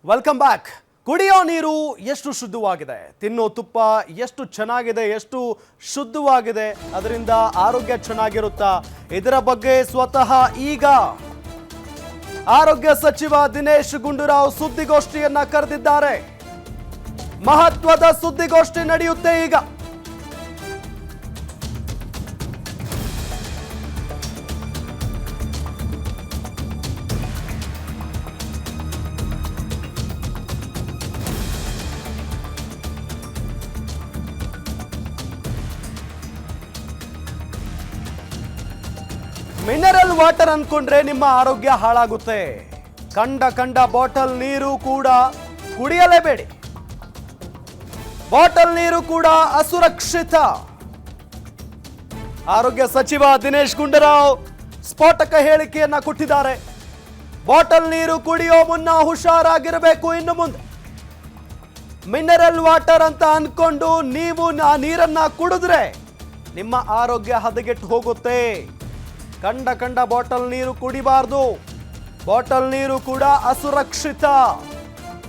Welcome back. ಕುಡಿಯೋ ನೀರು ಎಷ್ಟು ಶುದ್ಧವಾಗಿದೆ, ತಿನ್ನೋ ತುಪ್ಪ ಎಷ್ಟು ಚೆನ್ನಾಗಿದೆ, ಎಷ್ಟು ಶುದ್ಧವಾಗಿದೆ, ಅದರಿಂದ ಆರೋಗ್ಯ ಚೆನ್ನಾಗಿರುತ್ತಾ, ಇದರ ಬಗ್ಗೆ ಸ್ವತಃ ಈಗ ಆರೋಗ್ಯ ಸಚಿವ ದಿನೇಶ್ ಗುಂಡೂರಾವ್ ಸುದ್ದಿಗೋಷ್ಠಿಯನ್ನ ಕರೆದಿದ್ದಾರೆ. ಮಹತ್ವದ ಸುದ್ದಿಗೋಷ್ಠಿ ನಡೆಯುತ್ತೆ ಈಗ. ಮಿನರಲ್ ವಾಟರ್ ಅನ್ಕೊಂಡ್ರೆ ನಿಮ್ಮ ಆರೋಗ್ಯ ಹಾಳಾಗುತ್ತೆ. ಕಂಡ ಬಾಟಲ್ ನೀರು ಕೂಡ ಕುಡಿಯಲೇಬೇಡಿ. ಬಾಟಲ್ ನೀರು ಕೂಡ ಅಸುರಕ್ಷಿತ. ಆರೋಗ್ಯ ಸಚಿವ ದಿನೇಶ್ ಗುಂಡೂರಾವ್ ಸ್ಫೋಟಕ ಹೇಳಿಕೆಯನ್ನ ಕೊಟ್ಟಿದ್ದಾರೆ. ಬಾಟಲ್ ನೀರು ಕುಡಿಯೋ ಮುನ್ನ ಹುಷಾರಾಗಿರಬೇಕು. ಇನ್ನು ಮುಂದೆ ಮಿನರಲ್ ವಾಟರ್ ಅಂತ ಅನ್ಕೊಂಡು ನೀವು ಆ ನೀರನ್ನ ಕುಡಿದ್ರೆ ನಿಮ್ಮ ಆರೋಗ್ಯ ಹದಗೆಟ್ಟು ಹೋಗುತ್ತೆ. ಕಂಡ ಬಾಟಲ್ ನೀರು ಕುಡಿಬಾರ್ದು. ಬಾಟಲ್ ನೀರು ಕೂಡ ಅಸುರಕ್ಷಿತ.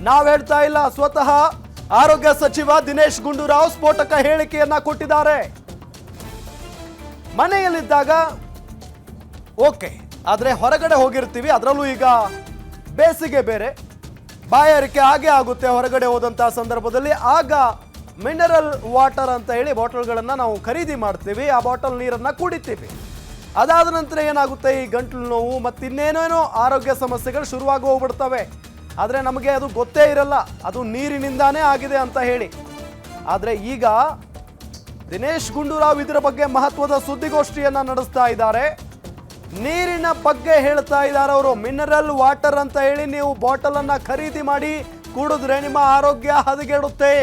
ನಾವ್ ಹೇಳ್ತಾ ಇಲ್ಲ, ಸ್ವತಃ ಆರೋಗ್ಯ ಸಚಿವ ದಿನೇಶ್ ಗುಂಡೂರಾವ್ ಸ್ಫೋಟಕ ಹೇಳಿಕೆಯನ್ನ ಕೊಟ್ಟಿದ್ದಾರೆ. ಮನೆಯಲ್ಲಿದ್ದಾಗ ಓಕೆ, ಆದ್ರೆ ಹೊರಗಡೆ ಹೋಗಿರ್ತೀವಿ, ಅದರಲ್ಲೂ ಈಗ ಬೇಸಿಗೆ ಬೇರೆ, ಬಾಯಾರಿಕೆ ಹಾಗೆ ಆಗುತ್ತೆ ಹೊರಗಡೆ ಹೋದಂತಹ ಸಂದರ್ಭದಲ್ಲಿ. ಆಗ ಮಿನರಲ್ ವಾಟರ್ ಅಂತ ಹೇಳಿ ಬಾಟಲ್ಗಳನ್ನ ನಾವು ಖರೀದಿ ಮಾಡ್ತೀವಿ, ಆ ಬಾಟಲ್ ನೀರನ್ನ ಕುಡಿತೀವಿ. ಅದಾದ ನಂತರ ಏನಾಗುತ್ತೆ, ಈ ಗಂಟಲು ನೋವು ಮತ್ತು ಇನ್ನೇನೇನೋ ಆರೋಗ್ಯ ಸಮಸ್ಯೆಗಳು ಶುರುವಾಗಿ ಹೋಗ್ಬಿಡ್ತವೆ. ಆದರೆ ನಮಗೆ ಅದು ಗೊತ್ತೇ ಇರಲ್ಲ, ಅದು ನೀರಿನಿಂದಾನೇ ಆಗಿದೆ ಅಂತ ಹೇಳಿ. ಆದರೆ ಈಗ ದಿನೇಶ್ ಗುಂಡೂರಾವ್ ಇದರ ಬಗ್ಗೆ ಮಹತ್ವದ ಸುದ್ದಿಗೋಷ್ಠಿಯನ್ನ ನಡೆಸ್ತಾ ಇದ್ದಾರೆ. ನೀರಿನ ಬಗ್ಗೆ ಹೇಳ್ತಾ ಇದ್ದಾರೆ ಅವರು. ಮಿನರಲ್ ವಾಟರ್ ಅಂತ ಹೇಳಿ ನೀವು ಬಾಟಲ್ ಅನ್ನ ಖರೀದಿ ಮಾಡಿ ಕುಡಿದ್ರೆ ನಿಮ್ಮ ಆರೋಗ್ಯ ಹದಗೆಡುತ್ತೆ,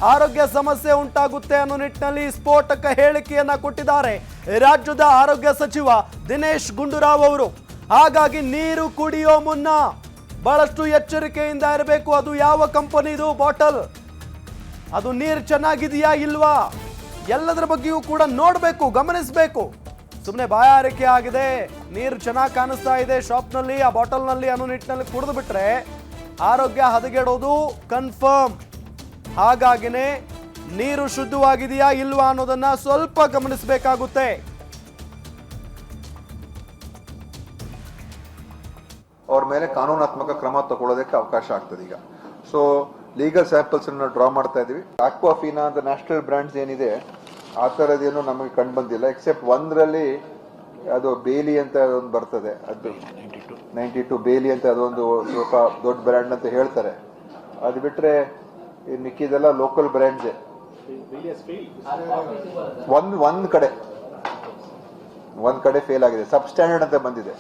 ಆರೋಗ್ಯ ಸಮಸ್ಯೆ ಉಂಟಾಗುತ್ತೆ ಅನ್ನೋ ನಿಟ್ಟಿನಲ್ಲಿ ಸ್ಫೋಟಕ ಹೇಳಿಕೆಯನ್ನ ಕೊಟ್ಟಿದ್ದಾರೆ ರಾಜ್ಯದ ಆರೋಗ್ಯ ಸಚಿವ ದಿನೇಶ್ ಗುಂಡೂರಾವ್ ಅವರು. ಹಾಗಾಗಿ ನೀರು ಕುಡಿಯೋ ಮುನ್ನ ಬಹಳಷ್ಟು ಎಚ್ಚರಿಕೆಯಿಂದ ಇರಬೇಕು. ಅದು ಯಾವ ಕಂಪನಿದು ಬಾಟಲ್, ಅದು ನೀರು ಚೆನ್ನಾಗಿದೆಯಾ ಇಲ್ವಾ, ಎಲ್ಲದರ ಬಗ್ಗೆಯೂ ಕೂಡ ನೋಡಬೇಕು, ಗಮನಿಸಬೇಕು. ಸುಮ್ಮನೆ ಬಾಯಾರಿಕೆ ಆಗಿದೆ, ನೀರು ಚೆನ್ನಾಗಿ ಕಾಣಿಸ್ತಾ ಇದೆ ಶಾಪ್ನಲ್ಲಿ, ಆ ಬಾಟಲ್ನಲ್ಲಿ ಅನ್ನೋ ನಿಟ್ಟಿನಲ್ಲಿ ಕುಡಿದು ಬಿಟ್ರೆ ಆರೋಗ್ಯ ಹದಗೆಡೋದು ಕನ್ಫರ್ಮ್. ಹಾಗಾಗಿನೇ ನೀರು ಶುದ್ಧವಾಗಿದೆಯಾ ಇಲ್ವಾ ಅನ್ನೋದನ್ನ ಸ್ವಲ್ಪ ಗಮನಿಸಬೇಕಾಗುತ್ತೆ. ಅವ್ರ ಮೇಲೆ ಕಾನೂನಾತ್ಮಕ ಕ್ರಮ ತಗೊಳ್ಳೋದಕ್ಕೆ ಅವಕಾಶ ಆಗ್ತದೆ ಈಗ. ಸೊ ಲೀಗಲ್ ಸ್ಯಾಂಪಲ್ಸ್ ಅನ್ನು ಡ್ರಾ ಮಾಡ್ತಾ ಇದೀವಿ. ಆಕ್ವಾಫಿನಾ ಅಂತ ನ್ಯಾಷನಲ್ ಬ್ರ್ಯಾಂಡ್ಸ್ ಏನಿದೆ ಆ ಥರದ್ದೇನು ನಮಗೆ ಕಂಡು ಬಂದಿಲ್ಲ, ಎಕ್ಸೆಪ್ಟ್ ಒಂದರಲ್ಲಿ ಅದು ಬೇಲಿ ಅಂತ ಒಂದು ಬರ್ತದೆ, ಅದು 92 ಬೇಲಿ ಅಂತ ಅದೊಂದು ಸ್ವಲ್ಪ ದೊಡ್ಡ ಬ್ರ್ಯಾಂಡ್ ಅಂತ ಹೇಳ್ತಾರೆ. ಅದು ಬಿಟ್ರೆ ಮಿಕ್ಕಿದೆಲ್ಲ ಲೋಕಲ್ ಬ್ರ್ಯಾಂಡ್ಸ್. ಒಂದ್ ಕಡೆ ಫೇಲ್ ಆಗಿದೆ, ಸಬ್ ಸ್ಟ್ಯಾಂಡರ್ಡ್ ಅಂತ ಬಂದಿದೆ.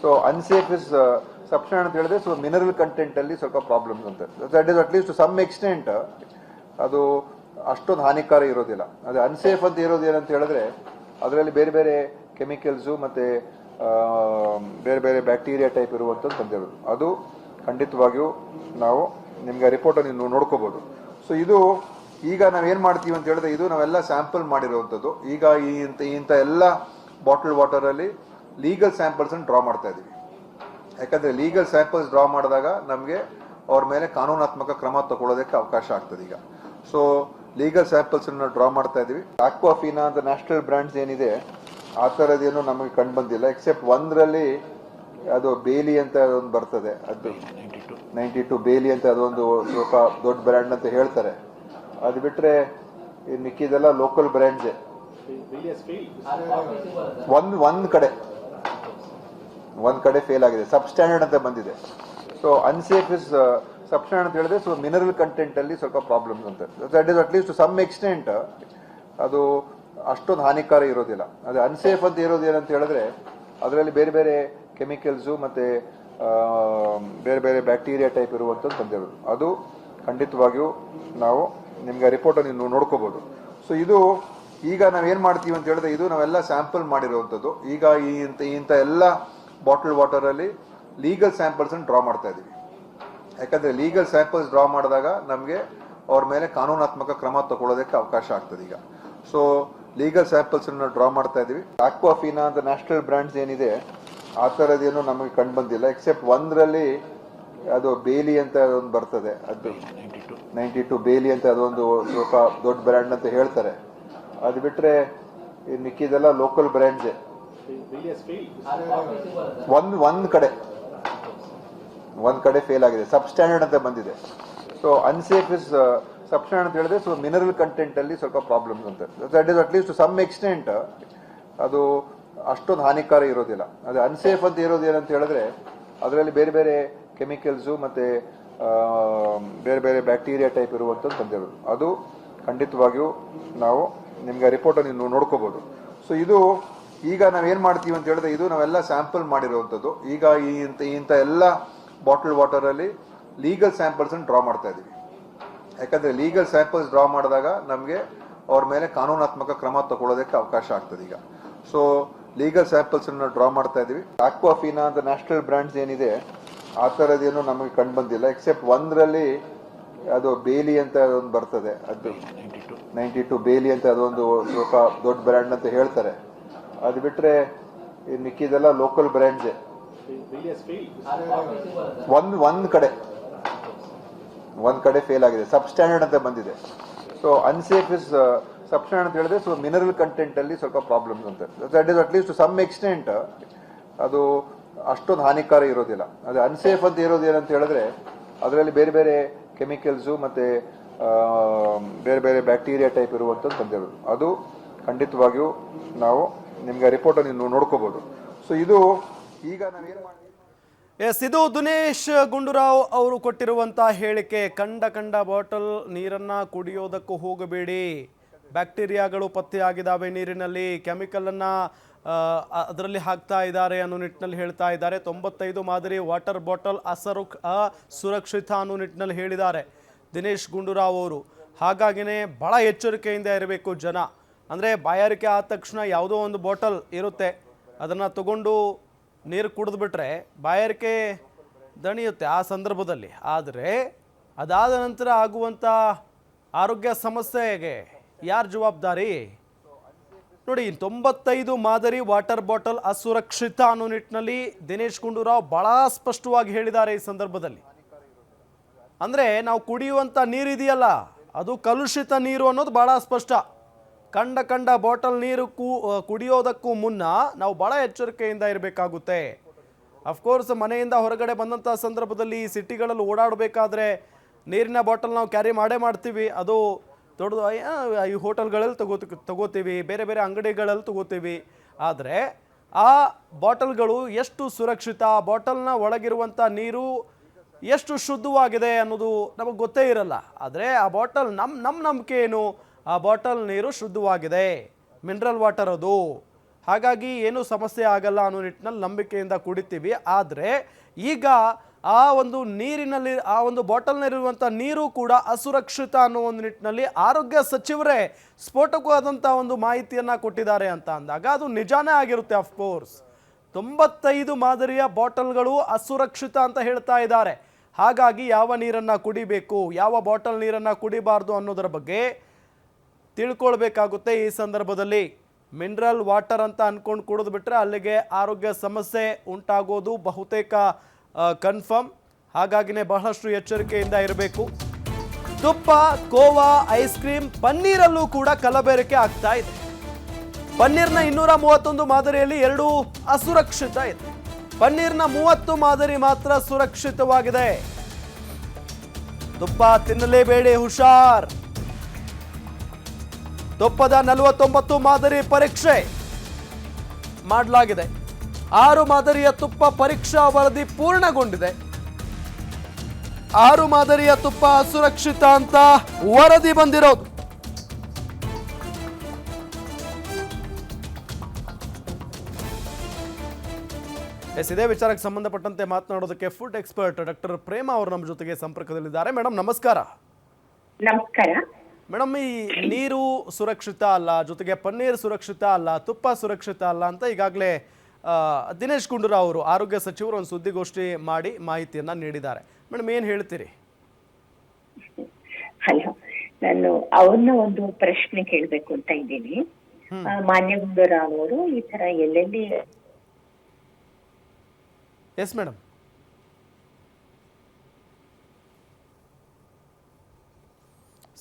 So unsafe is substandard ಅಂತ ಹೇಳಿದ್ರೆ ಸೊ ಮಿನರಲ್ ಕಂಟೆಂಟ್ ಅಲ್ಲಿ ಸ್ವಲ್ಪ ಪ್ರಾಬ್ಲಮ್ಸ್ ಅಂತ. That is at least to some extent ಅದು ಅಷ್ಟೊಂದು ಹಾನಿಕಾರ ಇರೋದಿಲ್ಲ. ಅದು ಅನ್ಸೇಫ್ ಅಂತ ಇರೋದು ಏನಂತ ಹೇಳಿದ್ರೆ ಅದರಲ್ಲಿ ಬೇರೆ ಬೇರೆ ಕೆಮಿಕಲ್ಸು ಮತ್ತೆ ಬೇರೆ ಬೇರೆ ಬ್ಯಾಕ್ಟೀರಿಯಾ ಟೈಪ್ ಇರುವಂಥದ್ದು ಬಂದಿರೋದು. ಅದು ಖಂಡಿತವಾಗಿಯೂ ನಾವು ನಿಮ್ಗೆ ರಿಪೋರ್ಟ್ ನೀವು ನೋಡ್ಕೋಬಹುದು. ಸೊ ಇದು ಈಗ ನಾವೇನ್ ಮಾಡ್ತೀವಿ ಅಂತ ಹೇಳಿದ್ರೆ ಇದು ನಾವೆಲ್ಲ ಸ್ಯಾಂಪಲ್ ಮಾಡಿರುವಂಥದ್ದು. ಈಗ ಇಂಥ ಎಲ್ಲ ಬಾಟಲ್ ವಾಟರ್ ಅಲ್ಲಿ ಲೀಗಲ್ ಸ್ಯಾಂಪಲ್ಸ್ ಅನ್ನು ಡ್ರಾ ಮಾಡ್ತಾ ಇದೀವಿ. ಯಾಕಂದ್ರೆ ಲೀಗಲ್ ಸ್ಯಾಂಪಲ್ಸ್ ಡ್ರಾ ಮಾಡಿದಾಗ ನಮಗೆ ಅವ್ರ ಮೇಲೆ ಕಾನೂನಾತ್ಮಕ ಕ್ರಮ ತಗೊಳ್ಳೋದಕ್ಕೆ ಅವಕಾಶ ಆಗ್ತದೆ ಈಗ. ಸೊ ಲೀಗಲ್ ಸ್ಯಾಂಪಲ್ಸ್ ಅನ್ನು ಡ್ರಾ ಮಾಡ್ತಾ ಇದೀವಿ. ಆಕ್ವಾಫಿನಾ ಅಂತ ನ್ಯಾಷನಲ್ ಬ್ರ್ಯಾಂಡ್ಸ್ ಏನಿದೆ ಆ ಥರದ್ದೇನು ನಮಗೆ ಕಂಡು ಬಂದಿಲ್ಲ, ಎಕ್ಸೆಪ್ಟ್ ಒಂದರಲ್ಲಿ ಅದು ಬೇಲಿ ಅಂತ ಒಂದು ಬರ್ತದೆ, ಅದು 92 ಬೇಲಿ ಅಂತ ಅದೊಂದು ಸ್ವಲ್ಪ ದೊಡ್ಡ ಬ್ರ್ಯಾಂಡ್ ಅಂತ ಹೇಳ್ತಾರೆ. ಅದು ಬಿಟ್ರೆ ಮಿಕ್ಕಿದೆಲ್ಲ ಲೋಕಲ್ ಬ್ರ್ಯಾಂಡ್ಸ್. ಒಂದ್ ಕಡೆ ಫೇಲ್ ಆಗಿದೆ, ಸಬ್ ಸ್ಟ್ಯಾಂಡರ್ಡ್ ಅಂತ ಬಂದಿದೆ. So unsafe is substandard ಅಂತ ಹೇಳಿದ್ರೆ ಸೊ ಮಿನರಲ್ ಕಂಟೆಂಟ್ ಅಲ್ಲಿ ಸ್ವಲ್ಪ ಪ್ರಾಬ್ಲಮ್ಸ್ ಅಂತ. That is at least to some extent ಅದು ಅಷ್ಟೊಂದು ಹಾನಿಕಾರ ಇರೋದಿಲ್ಲ. ಅದು ಅನ್ಸೇಫ್ ಅಂತ ಇರೋದು ಏನಂತ ಹೇಳಿದ್ರೆ ಅದರಲ್ಲಿ ಬೇರೆ ಬೇರೆ ಕೆಮಿಕಲ್ಸು ಮತ್ತೆ ಬೇರೆ ಬೇರೆ ಬ್ಯಾಕ್ಟೀರಿಯಾ ಟೈಪ್ ಇರುವಂಥದ್ದು ಬಂದಿರೋದು. ಅದು ಖಂಡಿತವಾಗಿಯೂ ನಾವು ನಿಮ್ಗೆ ರಿಪೋರ್ಟ್ ನೀವು ನೋಡ್ಕೋಬಹುದು. ಸೊ ಇದು ಈಗ ನಾವೇನ್ ಮಾಡ್ತೀವಿ ಅಂತ ಹೇಳಿದ್ರೆ ಇದು ನಾವೆಲ್ಲ ಸ್ಯಾಂಪಲ್ ಮಾಡಿರುವಂಥದ್ದು. ಈಗ ಇಂಥ ಎಲ್ಲ ಬಾಟಲ್ ವಾಟರ್ ಅಲ್ಲಿ ಲೀಗಲ್ ಸ್ಯಾಂಪಲ್ಸ್ ಅನ್ನು ಡ್ರಾ ಮಾಡ್ತಾ ಇದೀವಿ. ಯಾಕಂದ್ರೆ ಲೀಗಲ್ ಸ್ಯಾಂಪಲ್ಸ್ ಡ್ರಾ ಮಾಡಿದಾಗ ನಮಗೆ ಅವ್ರ ಮೇಲೆ ಕಾನೂನಾತ್ಮಕ ಕ್ರಮ ತಗೊಳ್ಳೋದಕ್ಕೆ ಅವಕಾಶ ಆಗ್ತದೆ ಈಗ. ಸೊ ಲೀಗಲ್ ಸ್ಯಾಂಪಲ್ಸ್ ಅನ್ನು ಡ್ರಾ ಮಾಡ್ತಾ ಇದೀವಿ. ಆಕ್ವಾಫಿನಾ ಅಂತ ನ್ಯಾಷನಲ್ ಬ್ರ್ಯಾಂಡ್ಸ್ ಏನಿದೆ ಆ ಥರದ್ದೇನು ನಮಗೆ ಕಂಡು ಬಂದಿಲ್ಲ, ಎಕ್ಸೆಪ್ಟ್ ಒಂದರಲ್ಲಿ ಅದು ಬೇಲಿ ಅಂತ ಒಂದು ಬರ್ತದೆ, ಅದು 92 ಬೇಲಿ ಅಂತ ಅದೊಂದು ಸ್ವಲ್ಪ ದೊಡ್ಡ ಬ್ರ್ಯಾಂಡ್ ಅಂತ ಹೇಳ್ತಾರೆ. ಅದು ಬಿಟ್ರೆ ಮಿಕ್ಕಿದೆಲ್ಲ ಲೋಕಲ್ ಬ್ರ್ಯಾಂಡ್ಸೇ. ಒಂದ್ ಕಡೆ ಫೇಲ್ ಆಗಿದೆ, ಸಬ್ ಸ್ಟ್ಯಾಂಡರ್ಡ್ ಅಂತ ಬಂದಿದೆ. So unsafe is substandard ಅಂತ ಹೇಳಿದ್ರೆ ಸೊ ಮಿನರಲ್ ಕಂಟೆಂಟ್ ಅಲ್ಲಿ ಸ್ವಲ್ಪ ಪ್ರಾಬ್ಲಮ್ಸ್ ಅಂತ. That is at least to some extent ಅದು ಅಷ್ಟೊಂದು ಹಾನಿಕಾರ ಇರೋದಿಲ್ಲ. ಅದು ಅನ್ಸೇಫ್ ಅಂತ ಇರೋದು ಏನಂತ ಹೇಳಿದ್ರೆ ಅದರಲ್ಲಿ ಬೇರೆ ಬೇರೆ ಕೆಮಿಕಲ್ಸು ಮತ್ತೆ ಬೇರೆ ಬೇರೆ ಬ್ಯಾಕ್ಟೀರಿಯಾ ಟೈಪ್ ಇರುವಂಥದ್ದು ಬಂದಿರೋದು. ಅದು ಖಂಡಿತವಾಗಿಯೂ ನಾವು ನಿಮ್ಗೆ ರಿಪೋರ್ಟ್ ನೀವು ನೋಡ್ಕೋಬಹುದು. ಸೊ ಇದು ಈಗ ನಾವೇನ್ ಮಾಡ್ತೀವಿ ಅಂತ ಹೇಳಿದ್ರೆ ಇದು ನಾವೆಲ್ಲ ಸ್ಯಾಂಪಲ್ ಮಾಡಿರುವಂಥದ್ದು. ಈಗ ಇಂಥ ಎಲ್ಲ ಬಾಟಲ್ ವಾಟರ್ ಅಲ್ಲಿ ಲೀಗಲ್ ಸ್ಯಾಂಪಲ್ಸ್ ಅನ್ನು ಡ್ರಾ ಮಾಡ್ತಾ ಇದೀವಿ. ಯಾಕಂದ್ರೆ ಲೀಗಲ್ ಸ್ಯಾಂಪಲ್ಸ್ ಡ್ರಾ ಮಾಡಿದಾಗ ನಮಗೆ ಅವ್ರ ಮೇಲೆ ಕಾನೂನಾತ್ಮಕ ಕ್ರಮ ತಗೊಳ್ಳೋದಕ್ಕೆ ಅವಕಾಶ ಆಗ್ತದೆ ಈಗ. ಸೊ ಲೀಗಲ್ ಸ್ಯಾಂಪಲ್ಸ್ ಅನ್ನು ಡ್ರಾ ಮಾಡ್ತಾ ಇದೀವಿ. ಆಕ್ವಾಫಿನಾ ಅಂತ ನ್ಯಾಷನಲ್ ಬ್ರ್ಯಾಂಡ್ಸ್ ಏನಿದೆ ಆ ಥರದ್ದೇನು ನಮಗೆ ಕಂಡು ಬಂದಿಲ್ಲ, ಎಕ್ಸೆಪ್ಟ್ ಒಂದರಲ್ಲಿ ಅದು ಬೇಲಿ ಅಂತ ಒಂದು ಬರ್ತದೆ, ಅದು 92 ಬೇಲಿ ಅಂತ ಅದೊಂದು ಸ್ವಲ್ಪ ದೊಡ್ಡ ಬ್ರ್ಯಾಂಡ್ ಅಂತ ಹೇಳ್ತಾರೆ. ಅದು ಬಿಟ್ರೆ ಮಿಕ್ಕಿದೆಲ್ಲ ಲೋಕಲ್ ಬ್ರ್ಯಾಂಡ್ಸೇ. ಒಂದ್ ಕಡೆ ಫೇಲ್ ಆಗಿದೆ, ಸಬ್ ಸ್ಟ್ಯಾಂಡರ್ಡ್ ಅಂತ ಬಂದಿದೆ. So unsafe is substandard ಅಂತ ಹೇಳಿದ್ರೆ ಸೊ ಮಿನರಲ್ ಕಂಟೆಂಟ್ ಅಲ್ಲಿ ಸ್ವಲ್ಪ ಪ್ರಾಬ್ಲಮ್ಸ್ ಅಂತ. That is at least to some extent ಅದು ಅಷ್ಟೊಂದು ಹಾನಿಕಾರ ಇರೋದಿಲ್ಲ. ಅದು ಅನ್ಸೇಫ್ ಅಂತ ಇರೋದು ಏನಂತ ಹೇಳಿದ್ರೆ ಅದರಲ್ಲಿ ಬೇರೆ ಬೇರೆ ಕೆಮಿಕಲ್ಸು ಮತ್ತೆ ಬೇರೆ ಬೇರೆ ಬ್ಯಾಕ್ಟೀರಿಯಾ ಟೈಪ್ ಇರುವಂಥದ್ದು ಬಂದಿರೋದು. ಅದು ಖಂಡಿತವಾಗಿಯೂ ನಾವು ನಿಮ್ಗೆ ರಿಪೋರ್ಟ್ ನೀವು ನೋಡ್ಕೋಬಹುದು. ಸೊ ಇದು ಈಗ ನಾವೇನು ಮಾಡಿ ಎಸ್, ಇದು ದಿನೇಶ್ ಗುಂಡೂರಾವ್ ಅವರು ಕೊಟ್ಟಿರುವಂಥ ಹೇಳಿಕೆ. ಕಂಡ ಬಾಟಲ್ ನೀರನ್ನು ಕುಡಿಯೋದಕ್ಕೂ ಹೋಗಬೇಡಿ, ಬ್ಯಾಕ್ಟೀರಿಯಾಗಳು ಪತ್ತೆಯಾಗಿದ್ದಾವೆ ನೀರಿನಲ್ಲಿ, ಕೆಮಿಕಲನ್ನು ಅದರಲ್ಲಿ ಹಾಕ್ತಾ ಇದ್ದಾರೆ ಅನ್ನೋ ನಿಟ್ಟಿನಲ್ಲಿ ಹೇಳ್ತಾ ಇದ್ದಾರೆ. 95 ಮಾದರಿ ವಾಟರ್ ಬಾಟಲ್ ಅಸುರಕ್ಷಿತ ಅನ್ನೋ ನಿಟ್ಟಿನಲ್ಲಿ ಹೇಳಿದ್ದಾರೆ ದಿನೇಶ್ ಗುಂಡೂರಾವ್ ಅವರು. ಹಾಗಾಗಿನೇ ಭಾಳ ಎಚ್ಚರಿಕೆಯಿಂದ ಇರಬೇಕು ಜನ. ಅಂದರೆ ಬಾಯಾರಿಕೆ ಆದ ತಕ್ಷಣ ಯಾವುದೋ ಒಂದು ಬಾಟಲ್ ಇರುತ್ತೆ, ಅದನ್ನು ತಗೊಂಡು ನೀರು ಕುಡಿದ್ಬಿಟ್ರೆ ಬಾಯಾರಿಕೆ ದಣಿಯುತ್ತೆ ಆ ಸಂದರ್ಭದಲ್ಲಿ. ಆದರೆ ಅದಾದ ನಂತರ ಆಗುವಂಥ ಆರೋಗ್ಯ ಸಮಸ್ಯೆಗೆ ಯಾರು ಜವಾಬ್ದಾರಿ? ನೋಡಿ, 95 ಮಾದರಿ ವಾಟರ್ ಬಾಟಲ್ ಅಸುರಕ್ಷಿತ ಅನ್ನೋ ನಿಟ್ಟಿನಲ್ಲಿ ದಿನೇಶ್ ಗುಂಡೂರಾವ್ ಭಾಳ ಸ್ಪಷ್ಟವಾಗಿ ಹೇಳಿದ್ದಾರೆ ಈ ಸಂದರ್ಭದಲ್ಲಿ. ಅಂದರೆ ನಾವು ಕುಡಿಯುವಂಥ ನೀರಿದೆಯಲ್ಲ ಅದು ಕಲುಷಿತ ನೀರು ಅನ್ನೋದು ಭಾಳ ಸ್ಪಷ್ಟ. ಕಂಡ ಬಾಟಲ್ ನೀರು ಕುಡಿಯೋದಕ್ಕೂ ಮುನ್ನ ನಾವು ಭಾಳ ಎಚ್ಚರಿಕೆಯಿಂದ ಇರಬೇಕಾಗುತ್ತೆ. ಅಫ್ಕೋರ್ಸ್ ಮನೆಯಿಂದ ಹೊರಗಡೆ ಬಂದಂಥ ಸಂದರ್ಭದಲ್ಲಿ ಸಿಟಿಗಳಲ್ಲಿ ಓಡಾಡಬೇಕಾದ್ರೆ ನೀರಿನ ಬಾಟಲ್ ನಾವು ಕ್ಯಾರಿ ಮಾಡ್ತೀವಿ. ಅದು ದೊಡ್ಡದು ಈ ಹೋಟೆಲ್ಗಳಲ್ಲಿ ತಗೋತೀವಿ, ಬೇರೆ ಬೇರೆ ಅಂಗಡಿಗಳಲ್ಲಿ ತಗೋತೀವಿ. ಆದರೆ ಆ ಬಾಟಲ್ಗಳು ಎಷ್ಟು ಸುರಕ್ಷಿತ, ಆ ಬಾಟಲ್ನ ಒಳಗಿರುವಂಥ ನೀರು ಎಷ್ಟು ಶುದ್ಧವಾಗಿದೆ ಅನ್ನೋದು ನಮಗೆ ಗೊತ್ತೇ ಇರಲ್ಲ. ಆದರೆ ಆ ಬಾಟಲ್ ನಮ್ಮ ನಂಬಿಕೆ ಏನು, ಆ ಬಾಟಲ್ ನೀರು ಶುದ್ಧವಾಗಿದೆ, ಮಿನರಲ್ ವಾಟರ್ ಅದು, ಹಾಗಾಗಿ ಏನೂ ಸಮಸ್ಯೆ ಆಗಲ್ಲ ಅನ್ನೋ ನಿಟ್ಟಿನಲ್ಲಿ ನಂಬಿಕೆಯಿಂದ ಕುಡಿತೀವಿ. ಆದರೆ ಈಗ ಆ ಒಂದು ನೀರಿನಲ್ಲಿ, ಆ ಒಂದು ಬಾಟಲ್ನಲ್ಲಿರುವಂಥ ನೀರು ಕೂಡ ಅಸುರಕ್ಷಿತ ಅನ್ನೋ ಒಂದು ನಿಟ್ಟಿನಲ್ಲಿ ಆರೋಗ್ಯ ಸಚಿವರೇ ಸ್ಫೋಟಕವಾದಂಥ ಒಂದು ಮಾಹಿತಿಯನ್ನು ಕೊಟ್ಟಿದ್ದಾರೆ ಅಂತ ಅಂದಾಗ ಅದು ನಿಜಾನೇ ಆಗಿರುತ್ತೆ. ಅಫ್ಕೋರ್ಸ್ 95 ಮಾದರಿಯ ಬಾಟಲ್ಗಳು ಅಸುರಕ್ಷಿತ ಅಂತ ಹೇಳ್ತಾ ಇದ್ದಾರೆ. ಹಾಗಾಗಿ ಯಾವ ನೀರನ್ನು ಕುಡಿಬೇಕು, ಯಾವ ಬಾಟಲ್ ನೀರನ್ನು ಕುಡಿಬಾರ್ದು ಅನ್ನೋದರ ಬಗ್ಗೆ ತಿಳ್ಕೊಳ್ಬೇಕಾಗುತ್ತೆ. ಈ ಸಂದರ್ಭದಲ್ಲಿ ಮಿನರಲ್ ವಾಟರ್ ಅಂತ ಅಂದ್ಕೊಂಡು ಕುಡಿದು ಬಿಟ್ಟರೆ ಅಲ್ಲಿಗೆ ಆರೋಗ್ಯ ಸಮಸ್ಯೆ ಉಂಟಾಗೋದು ಬಹುತೇಕ ಕನ್ಫರ್ಮ್. ಹಾಗಾಗಿನೇ ಬಹಳಷ್ಟು ಎಚ್ಚರಿಕೆಯಿಂದ ಇರಬೇಕು. ತುಪ್ಪ, ಕೋವಾ, ಐಸ್ ಕ್ರೀಮ್, ಪನ್ನೀರಲ್ಲೂ ಕೂಡ ಕಲಬೆರಕೆ ಆಗ್ತಾ ಇದೆ. ಪನ್ನೀರ್ನ 231 ಮಾದರಿಯಲ್ಲಿ 2 ಅಸುರಕ್ಷಿತ ಇದೆ. ಪನ್ನೀರ್ನ 30 ಮಾದರಿ ಮಾತ್ರ ಸುರಕ್ಷಿತವಾಗಿದೆ. ತುಪ್ಪ ತಿನ್ನಲೇಬೇಡಿ, ಹುಷಾರ್. ತುಪ್ಪದ 49 ಮಾದರಿ ಪರೀಕ್ಷೆ ಮಾಡಲಾಗಿದೆ. 6 ಮಾದರಿಯ ತುಪ್ಪ ಪರೀಕ್ಷಾ ವರದಿ ಪೂರ್ಣಗೊಂಡಿದೆ. 6 ಮಾದರಿಯ ತುಪ್ಪ ಅಸುರಕ್ಷಿತ ಅಂತ ವರದಿ ಬಂದಿರೋದು. ಇದೇ ವಿಚಾರಕ್ಕೆ ಸಂಬಂಧಪಟ್ಟಂತೆ ಮಾತನಾಡೋದಕ್ಕೆ ಫುಡ್ ಎಕ್ಸ್ಪರ್ಟ್ ಡಾಕ್ಟರ್ ಪ್ರೇಮಾ ಅವರು ನಮ್ಮ ಜೊತೆಗೆ ಸಂಪರ್ಕದಲ್ಲಿದ್ದಾರೆ. ಮೇಡಮ್ ನಮಸ್ಕಾರ. ನಮಸ್ಕಾರ ಮೇಡಮ್, ಈ ನೀರು ಸುರಕ್ಷಿತ ಅಲ್ಲ, ಜೊತೆಗೆ ಪನ್ನೀರ್ ಸುರಕ್ಷಿತ ಅಲ್ಲ, ತುಪ್ಪ ಸುರಕ್ಷಿತ ಅಲ್ಲ ಅಂತ ಈಗಾಗಲೇ ದಿನೇಶ್ ಗುಂಡೂರಾವ್ ಅವರು ಆರೋಗ್ಯ ಸಚಿವರು ಒಂದು ಸುದ್ದಿಗೋಷ್ಠಿ ಮಾಡಿ ಮಾಹಿತಿಯನ್ನ ನೀಡಿದ್ದಾರೆ. ಮೇಡಮ್ ಏನು ಹೇಳ್ತೀರಿ? ಹಲೋ, ನಾನು ಅವ್ರನ್ನ ಒಂದು ಪ್ರಶ್ನೆ ಕೇಳಬೇಕು ಅಂತ ಇದ್ದೀನಿ. ಮಾನ್ಯ ಗುಂಡೂರಾವ್ ಅವರು ಈ ತರ ಎಲ್ಲೆಲ್ಲಿ ಎಸ್ ಮೇಡಮ್.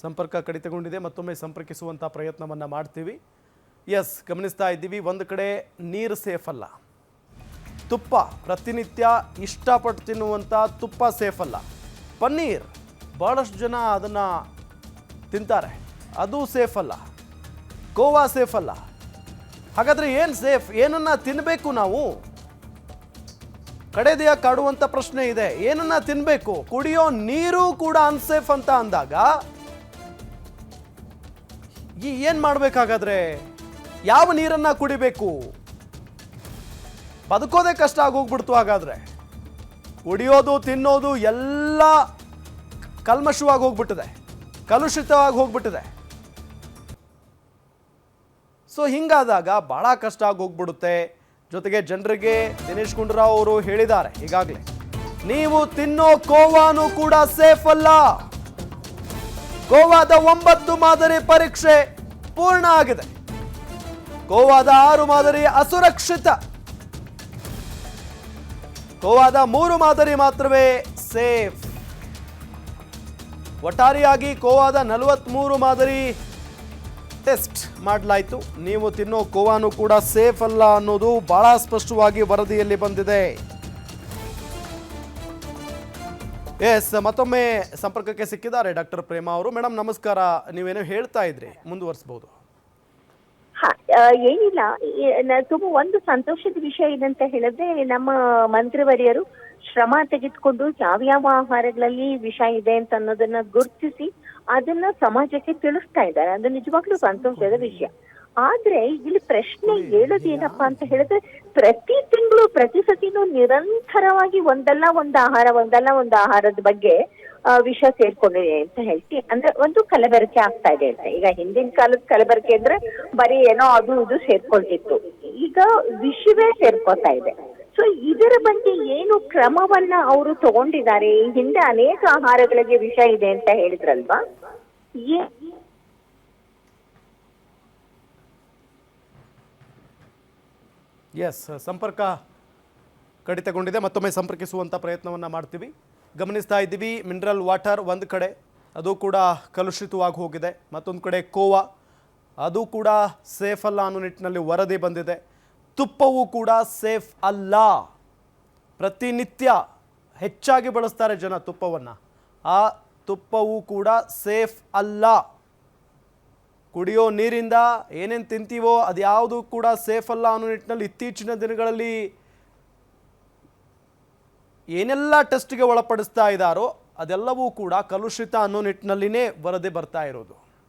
ಸಂಪರ್ಕ ಕಡಿತಗೊಂಡಿದೆ, ಮತ್ತೊಮ್ಮೆ ಸಂಪರ್ಕಿಸುವಂಥ ಪ್ರಯತ್ನವನ್ನು ಮಾಡ್ತೀವಿ. ಎಸ್, ಗಮನಿಸ್ತಾ ಇದ್ದೀವಿ, ಒಂದು ಕಡೆ ನೀರು ಸೇಫ್ ಅಲ್ಲ, ತುಪ್ಪ ಪ್ರತಿನಿತ್ಯ ಇಷ್ಟಪಟ್ಟು ತಿನ್ನುವಂಥ ತುಪ್ಪ ಸೇಫ್ ಅಲ್ಲ, ಪನ್ನೀರ್ ಭಾಳಷ್ಟು ಜನ ಅದನ್ನು ತಿಂತಾರೆ, ಅದು ಸೇಫ್ ಅಲ್ಲ, ಗೋವಾ ಸೇಫ್ ಅಲ್ಲ. ಹಾಗಾದರೆ ಏನು ಸೇಫ್? ಏನನ್ನ ತಿನ್ನಬೇಕು ನಾವು? ಕಡೆದಿಯ ಕಾಡುವಂಥ ಪ್ರಶ್ನೆ ಇದೆ. ಏನನ್ನ ತಿನ್ನಬೇಕು? ಕುಡಿಯೋ ನೀರು ಕೂಡ ಅನ್ಸೇಫ್ ಅಂತ ಅಂದಾಗ ಏನು ಮಾಡಬೇಕಾಗಾದ್ರೆ? ಯಾವ ನೀರನ್ನ ಕುಡಿಬೇಕು? ಬದುಕೋದೇ ಕಷ್ಟ ಆಗೋಗ್ಬಿಡ್ತು. ಹಾಗಾದ್ರೆ ಕುಡಿಯೋದು ತಿನ್ನೋದು ಎಲ್ಲ ಕಲ್ಮಶವಾಗಿ ಹೋಗ್ಬಿಟ್ಟಿದೆ, ಕಲುಷಿತವಾಗಿ ಹೋಗ್ಬಿಟ್ಟಿದೆ. ಸೊ ಹಿಂಗಾದಾಗ ಬಹಳ ಕಷ್ಟ ಆಗಿ ಹೋಗ್ಬಿಡುತ್ತೆ. ಜೊತೆಗೆ ಜನರಿಗೆ ದಿನೇಶ್ ಗುಂಡೂರಾವ್ ಅವರು ಹೇಳಿದ್ದಾರೆ ಈಗಾಗಲೇ, ನೀವು ತಿನ್ನೋ ಗೋವಾನು ಕೂಡ ಸೇಫ್ ಅಲ್ಲ. ಗೋವಾದ 9 ಮಾದರಿ ಪರೀಕ್ಷೆ ಪೂರ್ಣ ಆಗಿದೆ. ಗೋವಾದ 6 ಮಾದರಿ ಅಸುರಕ್ಷಿತ. ಗೋವಾದ 3 ಮಾದರಿ ಮಾತ್ರವೇ ಸೇಫ್. ಒಟ್ಟಾರೆಯಾಗಿ ಗೋವಾದ 43 ಮಾದರಿ ಟೆಸ್ಟ್ ಮಾಡಲಾಯಿತು. ನೀವು ತಿನ್ನೋ ಗೋವಾನು ಕೂಡ ಸೇಫ್ ಅಲ್ಲ ಅನ್ನೋದು ಬಹಳ ಸ್ಪಷ್ಟವಾಗಿ ವರದಿಯಲ್ಲಿ ಬಂದಿದೆ. ಎಸ್, ಮತ್ತೊಮ್ಮೆ ಸಂಪರ್ಕಕ್ಕೆ ಸಿಕ್ಕಿದ್ದಾರೆ ಡಾಕ್ಟರ್ ಪ್ರೇಮಾ ಅವರು. ಮೇಡಮ್ ನಮಸ್ಕಾರ, ನೀವೇನೋ ಹೇಳ್ತಾ ಇದ್ರಿ, ಮುಂದುವರಿಸಬಹುದು. ಏನಿಲ್ಲ, ತುಂಬಾ ಒಂದು ಸಂತೋಷದ ವಿಷಯ ಏನಂತ ಹೇಳಿದ್ರೆ, ನಮ್ಮ ಮಂತ್ರಿವರಿಯರು ಶ್ರಮ ತೆಗೆದುಕೊಂಡು ಯಾವ್ಯಾವ ಆಹಾರಗಳಲ್ಲಿ ವಿಷ ಇದೆ ಅಂತ ಅನ್ನೋದನ್ನ ಗುರುತಿಸಿ ಅದನ್ನ ಸಮಾಜಕ್ಕೆ ತಿಳಿಸ್ತಾ ಇದ್ದಾರೆ. ಅದು ನಿಜವಾಗ್ಲೂ ಸಂತೋಷದ ವಿಷಯ. ಆದ್ರೆ ಇಲ್ಲಿ ಪ್ರಶ್ನೆ ಹೇಳೋದೇನಪ್ಪಾ ಅಂತ ಹೇಳಿದ್ರೆ, ಪ್ರತಿ ತಿಂಗಳು ಪ್ರತಿ ಸತಿನೂ ನಿರಂತರವಾಗಿ ಒಂದಲ್ಲ ಒಂದು ಆಹಾರದ ಬಗ್ಗೆ ವಿಷ ಸೇರ್ಕೊಂಡಿದೆ ಅಂತ ಹೇಳ್ತಿ. ಅಂದ್ರೆ ಒಂದು ಕಲಬೆರಕೆ ಆಗ್ತಾ ಇದೆ ಅಂತ. ಈಗ ಹಿಂದಿನ ಕಾಲದ ಕಲಬೆರಕೆ ಅಂದ್ರೆ ಬರೀ ಏನೋ ಅದು ಇದು ಸೇರ್ಕೊಳ್ತಿತ್ತು, ಈಗ ವಿಷವೇ ಸೇರ್ಕೊತಾ ಇದೆ. ಸೊ ಇದರ ಬಗ್ಗೆ ಏನು ಕ್ರಮವನ್ನ ಅವರು ತಗೊಂಡಿದ್ದಾರೆ? ಈ ಹಿಂದೆ ಅನೇಕ ಆಹಾರಗಳಿಗೆ ವಿಷ ಇದೆ ಅಂತ ಹೇಳಿದ್ರಲ್ವಾ? ಎಸ್, ಸಂಪರ್ಕ ಕಡಿತಗೊಂಡಿದೆ, ಮತ್ತೊಮ್ಮೆ ಸಂಪರ್ಕಿಸುವಂಥ ಪ್ರಯತ್ನವನ್ನು ಮಾಡ್ತೀವಿ. ಗಮನಿಸ್ತಾ ಇದ್ದೀವಿ, ಮಿನರಲ್ ವಾಟರ್ ಒಂದು ಕಡೆ ಅದು ಕೂಡ ಕಲುಷಿತವಾಗಿ ಹೋಗಿದೆ, ಮತ್ತೊಂದು ಕಡೆ ಗೋವಾ ಅದು ಕೂಡ ಸೇಫ್ ಅಲ್ಲ ಅನ್ನೋ ನಿಟ್ಟಿನಲ್ಲಿ ವರದಿ ಬಂದಿದೆ. ತುಪ್ಪವೂ ಕೂಡ ಸೇಫ್ ಅಲ್ಲ. ಪ್ರತಿನಿತ್ಯ ಹೆಚ್ಚಾಗಿ ಬಳಸ್ತಾರೆ ಜನ ತುಪ್ಪವನ್ನು, ಆ ತುಪ್ಪವೂ ಕೂಡ ಸೇಫ್ ಅಲ್ಲ. ಕುಡಿಯೋ ನೀರಿಂದ ಏನೇನು ತಿಂತೀವೋ ಅದು ಯಾವುದು ಕೂಡ ಸೇಫ್ ಅಲ್ಲ ಅನ್ನೋ ನಿಟ್ಟಿನಲ್ಲಿ ಇತ್ತೀಚಿನ ದಿನಗಳಲ್ಲಿ ಏನೆಲ್ಲ ಟೆಸ್ಟ್ಗೆ ಒಳಪಡಿಸ್ತಾ ಇದ್ದಾರೋ ಅದೆಲ್ಲವೂ ಕೂಡ ಕಲುಷಿತ ಅನ್ನೋ ನಿಟ್ಟಿನಲ್ಲಿನೇ ವರದಿ ಬರ್ತಾ ಇರೋದು.